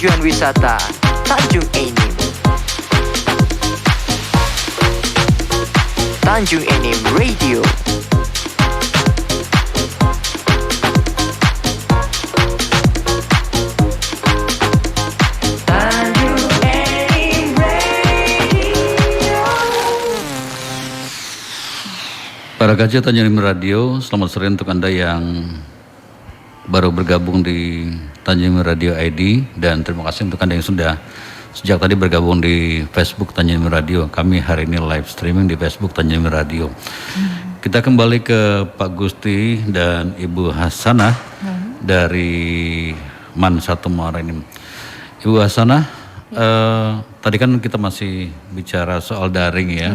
tujuan wisata Tanjung Enim. Tanjung Enim Radio. Para kaca Tanjung Enim Radio, selamat sore untuk Anda yang baru bergabung di Tanjung Enim Radio ID, dan terima kasih untuk Anda yang sudah sejak tadi bergabung di Facebook Tanjung Enim Radio. Kami hari ini live streaming di Facebook Tanjung Enim Radio. Kita kembali ke Pak Gusti dan Ibu Hasanah dari MAN 1 Muara Enim. Ibu Hasanah, tadi kan kita masih bicara soal daring ya.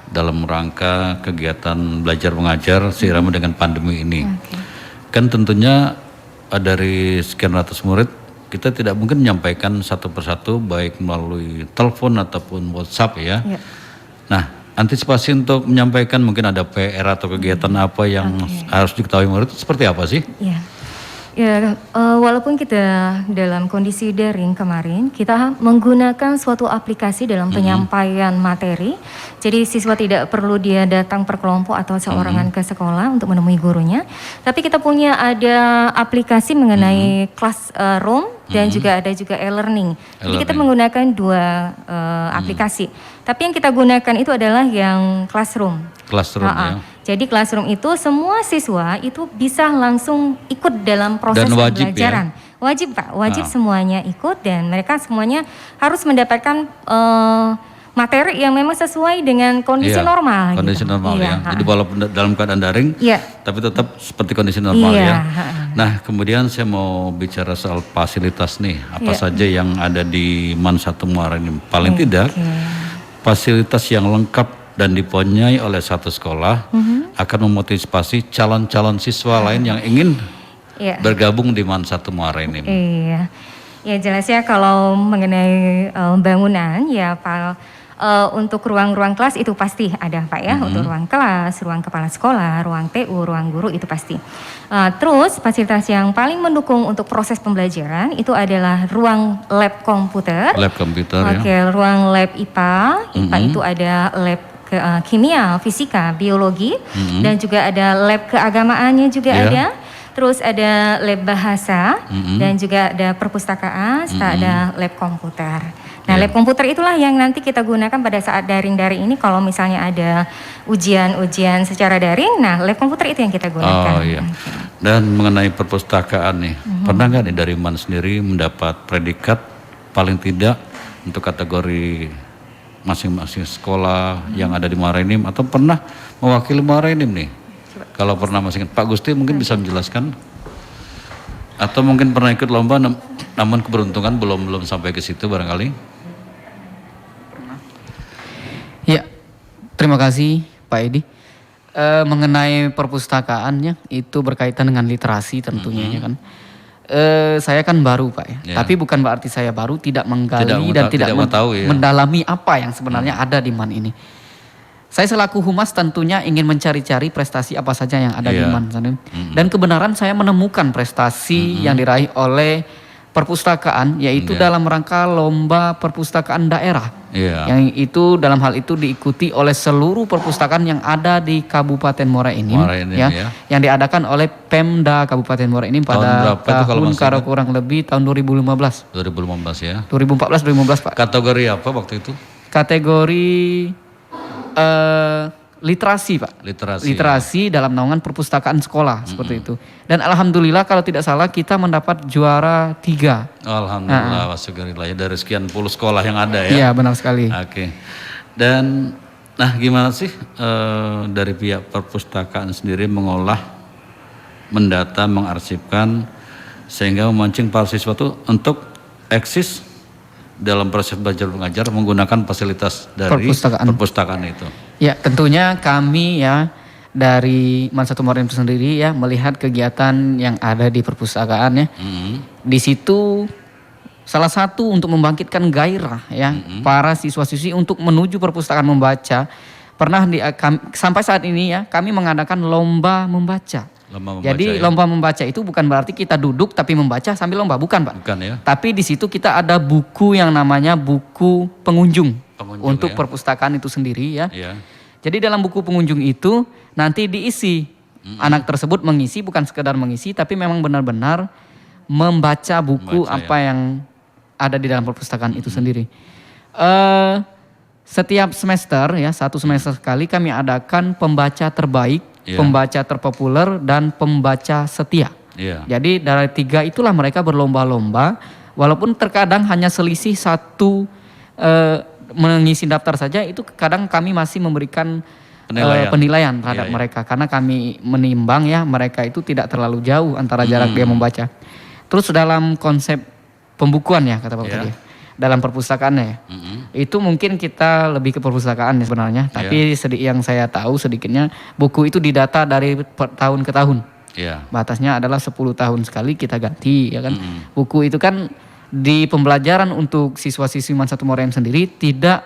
Dalam rangka kegiatan belajar mengajar seirama dengan pandemi ini. Kan tentunya dari sekian ratus murid, kita tidak mungkin menyampaikan satu persatu baik melalui telepon ataupun WhatsApp ya. Nah, antisipasi untuk menyampaikan mungkin ada PR atau kegiatan apa yang harus diketahui murid seperti apa sih? Ya, walaupun kita dalam kondisi daring kemarin, kita menggunakan suatu aplikasi dalam penyampaian materi. Jadi siswa tidak perlu dia datang per kelompok atau seorangan ke sekolah untuk menemui gurunya. Tapi kita punya ada aplikasi mengenai classroom dan juga ada juga e-learning. Jadi kita menggunakan dua aplikasi. Tapi yang kita gunakan itu adalah yang classroom. Classroom ya. Jadi classroom itu semua siswa itu bisa langsung ikut dalam proses pembelajaran. Ya? Wajib Pak, wajib semuanya ikut, dan mereka semuanya harus mendapatkan materi yang memang sesuai dengan kondisi normal. Kondisi normal ya. Jadi walaupun dalam keadaan daring, tapi tetap seperti kondisi normal ya. Nah, kemudian saya mau bicara soal fasilitas nih. Apa saja yang ada di MAN 1 Muara Enim? Paling tidak fasilitas yang lengkap dan dipunyai oleh satu sekolah akan memotivasi calon-calon siswa lain yang ingin bergabung di MAN 1 Muara Enim. Ya jelas ya, kalau mengenai bangunan ya Pak, untuk ruang-ruang kelas itu pasti ada Pak ya, untuk ruang kelas, ruang kepala sekolah, ruang TU, ruang guru itu pasti. Terus fasilitas yang paling mendukung untuk proses pembelajaran itu adalah ruang lab komputer. Lab komputer ya. Ruang lab IPA. IPA itu ada lab kimia, fisika, biologi, dan juga ada lab keagamaannya juga ada. Terus ada lab bahasa, dan juga ada perpustakaan, serta ada lab komputer. Nah, lab komputer itulah yang nanti kita gunakan pada saat daring-daring ini. Kalau misalnya ada ujian-ujian secara daring, nah lab komputer itu yang kita gunakan. Dan mengenai perpustakaan nih, pernah nggak nih dari MAN sendiri mendapat predikat paling tidak untuk kategori masing-masing sekolah yang ada di Muara Enim, atau pernah mewakili Muara Enim nih? Kalau pernah masing, Pak Gusti mungkin bisa menjelaskan, atau mungkin pernah ikut lomba namun keberuntungan belum sampai ke situ barangkali. Ya, terima kasih Pak Edi. Mengenai perpustakaannya itu berkaitan dengan literasi tentunya ya kan. Saya kan baru Pak ya, tapi bukan berarti saya baru tidak menggali dan tidak mendalami apa yang sebenarnya ada di MAN ini. Saya selaku humas tentunya ingin mencari-cari prestasi apa saja yang ada di MAN. Dan kebenaran saya menemukan prestasi yang diraih oleh perpustakaan, yaitu dalam rangka lomba perpustakaan daerah. Yang itu dalam hal itu diikuti oleh seluruh perpustakaan yang ada di Kabupaten Muara Enim, yang diadakan oleh Pemda Kabupaten Muara Enim pada tahun kurang lebih tahun 2015. 2015 ya. 2014-2015 Pak. Kategori apa waktu itu? Kategori literasi Pak. Literasi dalam naungan perpustakaan sekolah seperti itu. Dan alhamdulillah kalau tidak salah kita mendapat juara 3. Alhamdulillah, wasyukurillah ya, dari sekian puluh sekolah yang ada ya. Iya benar sekali. Dan nah gimana sih dari pihak perpustakaan sendiri mengolah, mendata, mengarsipkan sehingga memancing para siswa itu untuk eksis dalam proses belajar mengajar menggunakan fasilitas dari perpustakaan itu? Ya, tentunya kami ya dari MAN 1 Muara Enim sendiri ya melihat kegiatan yang ada di perpustakaan ya. Di situ salah satu untuk membangkitkan gairah ya para siswa-siswi untuk menuju perpustakaan membaca. Sampai saat ini ya kami mengadakan lomba membaca. Lomba membaca, Jadi ya? lomba membaca itu bukan berarti kita duduk tapi membaca sambil lomba, bukan Pak. Bukan ya? Tapi di situ kita ada buku yang namanya buku pengunjung untuk ya? perpustakaan itu sendiri ya. Iya. Jadi dalam buku pengunjung itu nanti diisi. Anak tersebut mengisi, bukan sekedar mengisi, tapi memang benar-benar membaca buku apa yang ada di dalam perpustakaan itu sendiri. Setiap semester ya, 1 semester sekali kami adakan pembaca terbaik, pembaca terpopuler, dan pembaca setia. Iya. Jadi dari 3 itulah mereka berlomba-lomba, walaupun terkadang hanya selisih 1 mengisi daftar saja, itu kadang kami masih memberikan penilaian terhadap mereka, karena kami menimbang ya mereka itu tidak terlalu jauh antara jarak dia membaca. Terus dalam konsep pembukuan ya kata Bapak tadi, dalam perpustakaannya ya, itu mungkin kita lebih ke perpustakaan ya sebenarnya, tapi yang saya tahu sedikitnya buku itu didata dari tahun ke tahun. Batasnya adalah 10 tahun sekali kita ganti ya kan. Buku itu kan di pembelajaran untuk siswa-siswi Mansatu Moream sendiri tidak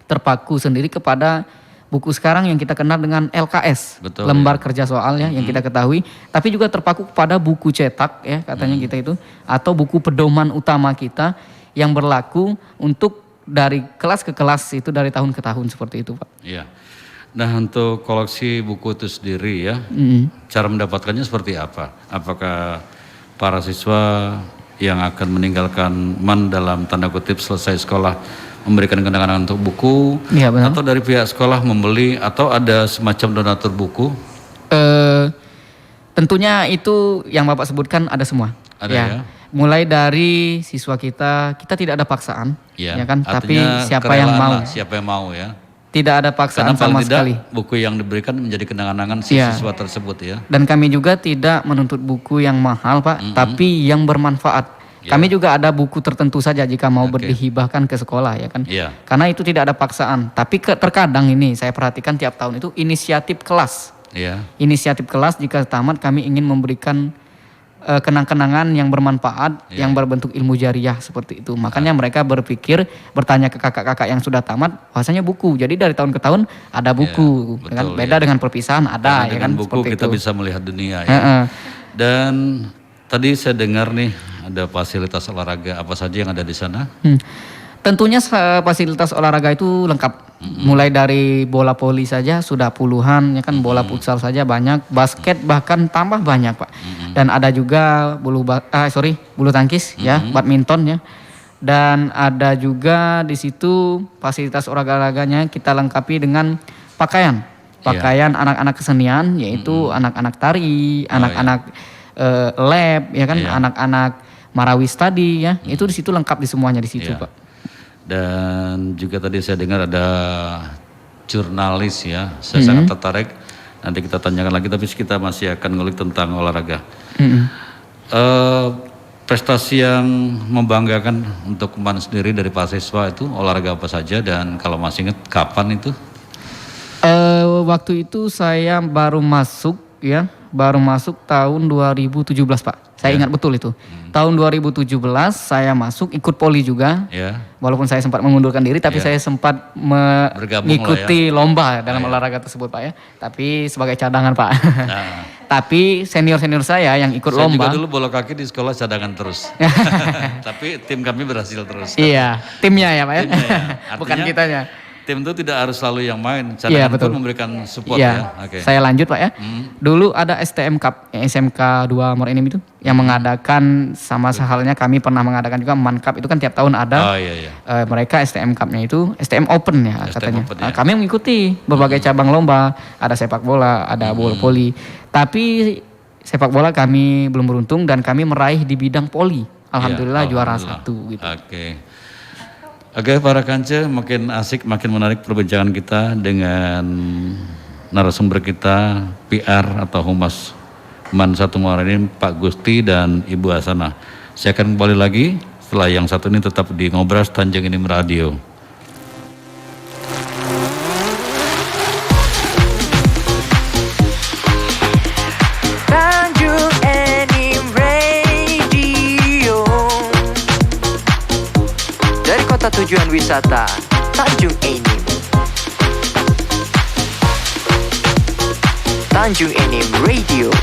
terpaku sendiri kepada buku sekarang yang kita kenal dengan LKS, lembar kerja soal ya, yang kita ketahui, tapi juga terpaku kepada buku cetak ya katanya kita itu, atau buku pedoman utama kita yang berlaku untuk dari kelas ke kelas, itu dari tahun ke tahun seperti itu Pak. Iya. Nah untuk koleksi buku itu sendiri ya, cara mendapatkannya seperti apa? Apakah para siswa yang akan meninggalkan MAN dalam tanda kutip selesai sekolah memberikan kenangan untuk buku, atau dari pihak sekolah membeli, atau ada semacam donatur buku? Tentunya itu yang Bapak sebutkan ada semua. Ada ya. Mulai dari siswa kita tidak ada paksaan, ya kan? Tapi siapa yang mau ya. Tidak ada paksaan sama sekali. Buku yang diberikan menjadi kenangan-kenangan siswa tersebut ya. Dan kami juga tidak menuntut buku yang mahal Pak, tapi yang bermanfaat. Kami juga ada buku tertentu saja jika mau dihibahkan ke sekolah ya kan. Karena itu tidak ada paksaan. Tapi terkadang ini saya perhatikan tiap tahun itu inisiatif kelas. Inisiatif kelas jika tamat kami ingin memberikan kenang-kenangan yang bermanfaat, yang berbentuk ilmu jariah seperti itu. Makanya mereka berpikir bertanya ke kakak-kakak yang sudah tamat, bahwasanya buku. Jadi dari tahun ke tahun ada buku, kan? Beda dengan perpisahan ada. Karena ya kan. Dengan buku seperti kita itu bisa melihat dunia ya. Dan tadi saya dengar nih ada fasilitas olahraga apa saja yang ada di sana? Tentunya fasilitas olahraga itu lengkap. Mulai dari bola voli saja sudah puluhan, ya kan, bola futsal saja banyak, basket bahkan tambah banyak Pak. Dan ada juga bulu tangkis ya, badminton ya. Dan ada juga di situ fasilitas olahraganya kita lengkapi dengan pakaian anak-anak kesenian, yaitu anak-anak tari, anak-anak lab ya kan, anak-anak Marawi Study ya, itu di situ lengkap di semuanya di situ Pak. Dan juga tadi saya dengar ada jurnalis ya, saya sangat tertarik. Nanti kita tanyakan lagi, tapi kita masih akan ngulik tentang olahraga. Prestasi yang membanggakan untuk MAN sendiri dari para siswa itu olahraga apa saja, dan kalau masih ingat kapan itu? Waktu itu saya baru masuk tahun 2017 Pak. Saya ingat betul itu. Tahun 2017 saya masuk ikut poli juga. Walaupun saya sempat mengundurkan diri, tapi saya sempat mengikuti lomba dalam olahraga tersebut Pak ya. Tapi sebagai cadangan Pak. Tapi senior-senior saya yang ikut lomba. Saya juga dulu bola kaki di sekolah cadangan terus. Tapi tim kami berhasil terus. Iya, timnya ya Pak ya. Artinya, bukan kitanya. Tim itu tidak harus selalu yang main, cadangan pun memberikan support ya. Saya lanjut Pak ya. Dulu ada STM Cup, SMK 2 Morenim itu yang mengadakan, sama halnya kami pernah mengadakan juga MAN Cup, itu kan tiap tahun ada. Mereka STM Cup-nya itu STM Open ya katanya. Open, ya. Kami mengikuti berbagai cabang lomba, ada sepak bola, ada bola voli. Tapi sepak bola kami belum beruntung dan kami meraih di bidang voli. Alhamdulillah juara 1 gitu. Oke, para kanca, makin asik, makin menarik perbincangan kita dengan narasumber kita, PR atau Humas Mansatu Morenim, Pak Gusti dan Ibu Hasana. Saya akan kembali lagi setelah yang satu ini, tetap di Ngobras Tanjung Enim Radio. Tanjung Enim Radio, dari kota tujuan wisata Tanjung Enim. Tanjung Enim Radio.